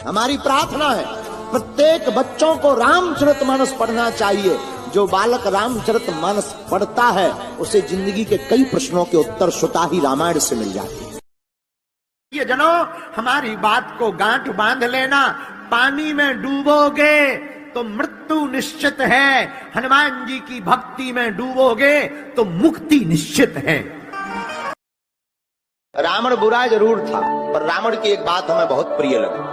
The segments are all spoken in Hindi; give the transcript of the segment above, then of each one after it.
हमारी प्रार्थना है प्रत्येक बच्चों को रामचरितमानस पढ़ना चाहिए। जो बालक रामचरितमानस पढ़ता है उसे जिंदगी के कई प्रश्नों के उत्तर स्वतः ही रामायण से मिल जाते हैं। ये जनों, हमारी बात को गांठ बांध लेना। पानी में डूबोगे तो मृत्यु निश्चित है, हनुमान जी की भक्ति में डूबोगे तो मुक्ति निश्चित है। रावण बुरा जरूर था, पर रावण की एक बात हमें बहुत प्रिय लगी।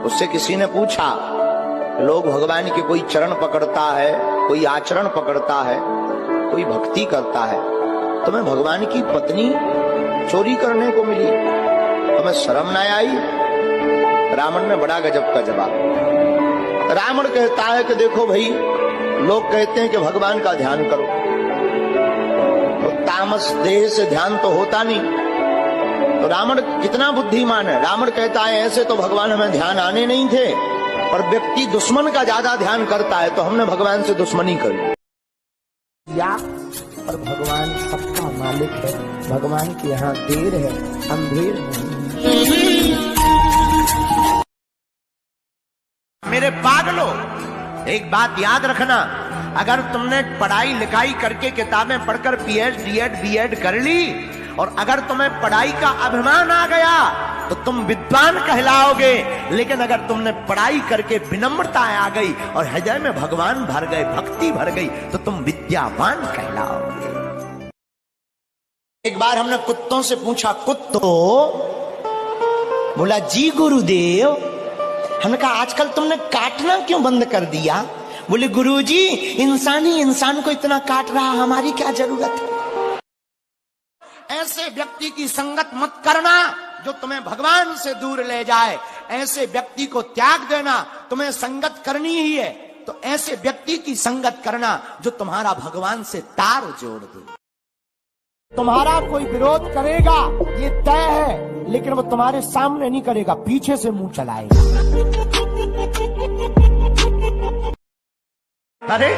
उससे किसी ने पूछा, लोग भगवान के कोई चरण पकड़ता है, कोई आचरण पकड़ता है, कोई भक्ति करता है, तुम्हें भगवान की पत्नी चोरी करने को मिली, तुम्हें शर्म न आई? रावण ने बड़ा गजब का जवाब। रावण कहता है कि देखो भाई, लोग कहते हैं कि भगवान का ध्यान करो, तो तामस देह से ध्यान तो होता नहीं। तो रावण कितना बुद्धिमान है। रावण कहता है ऐसे तो भगवान हमें ध्यान आने नहीं थे, पर व्यक्ति दुश्मन का ज्यादा ध्यान करता है तो हमने भगवान से दुश्मनी कर ली। या पर भगवान सबका मालिक है, भगवान के यहाँ देर है, अंधेर नहीं। मेरे पागलों, एक बात याद रखना, अगर तुमने पढ़ाई लिखाई करके किताबें पढ़कर पीएचडी बीएड कर ली और अगर तुम्हें पढ़ाई का अभिमान आ गया तो तुम विद्वान कहलाओगे, लेकिन अगर तुमने पढ़ाई करके विनम्रता आ गई और हृदय में भगवान भर गए, भक्ति भर गई, तो तुम विद्यावान कहलाओगे। एक बार हमने कुत्तों से पूछा, कुत्तों, बोला जी गुरुदेव। हमने कहा आजकल तुमने काटना क्यों बंद कर दिया? बोले गुरुजी, इंसान ही इंसान को इतना काट रहा, हमारी क्या जरूरत है। ऐसे व्यक्ति की संगत मत करना जो तुम्हें भगवान से दूर ले जाए। ऐसे व्यक्ति को त्याग देना। तुम्हें संगत करनी ही है तो ऐसे व्यक्ति की संगत करना जो तुम्हारा भगवान से तार जोड़ दे। तुम्हारा कोई विरोध करेगा ये तय है, लेकिन वो तुम्हारे सामने नहीं करेगा, पीछे से मुंह चलाएगा। अरे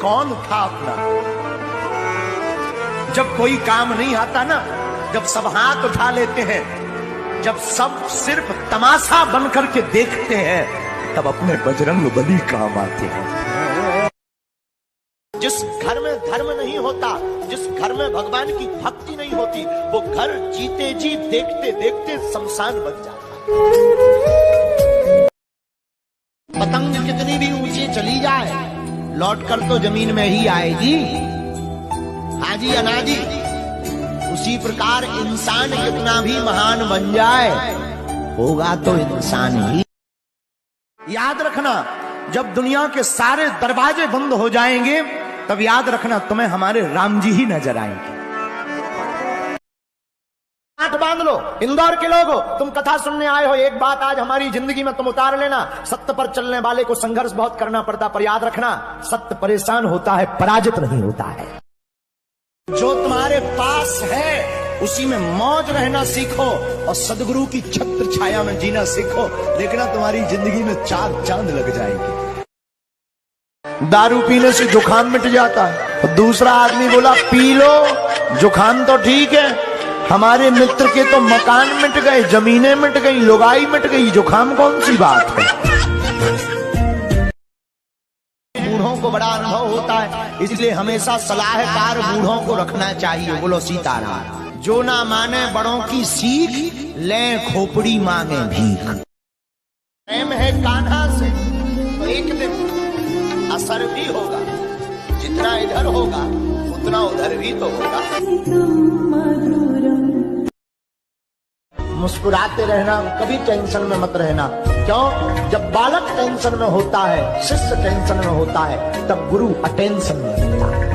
कौन था अपना? जब कोई काम नहीं आता ना, जब सब हाथ उठा लेते हैं, जब सब सिर्फ तमाशा बन करके देखते हैं, तब अपने बजरंग बली काम आते हैं। जिस घर में धर्म नहीं होता, जिस घर में भगवान की भक्ति नहीं होती, वो घर जीते जी देखते देखते शमशान बन जाता है। पतंग कितनी भी ऊंची चली जाए, लौटकर तो जमीन में ही आएगी। हाजी अनाजी, उसी प्रकार इंसान कितना भी महान बन जाए, होगा तो इंसान ही। याद रखना, जब दुनिया के सारे दरवाजे बंद हो जाएंगे, तब याद रखना तुम्हें हमारे राम जी ही नजर आएंगे। हाथ बांध लो, इंदौर के लोगो, तुम कथा सुनने आए हो, एक बात आज हमारी जिंदगी में तुम उतार लेना। सत्य पर चलने वाले को संघर्ष बहुत करना पड़ता, पर याद रखना, सत्य परेशान होता है, पराजित नहीं होता है। जो तुम्हारे पास है उसी में मौज रहना सीखो और सदगुरु की छत्र छाया में जीना सीखो, देखना तुम्हारी जिंदगी में चार चांद लग जाएंगे। दारू पीने से जुकाम मिट जाता है, तो दूसरा आदमी बोला पी लो, जुकाम तो ठीक है, हमारे मित्र के तो मकान मिट गए, जमीनें मिट गई, लुगाई मिट गई, जुकाम कौन सी बात है। बूढ़ों को बड़ा अनुभव होता है, इसलिए हमेशा सलाहकार बूढ़ों को रखना चाहिए। बोलो सीताराम। जो ना माने बड़ों की सीख, ले खोपड़ी मांगे भीख। प्रेम है कान्हा से तो एक दिन असर भी होगा, जितना इधर होगा उतना उधर भी तो होगा। मुस्कुराते रहना, कभी टेंशन में मत रहना। क्यों? जब बालक टेंशन में होता है, शिष्य टेंशन में होता है, तब गुरु अटेंशन में रहता है।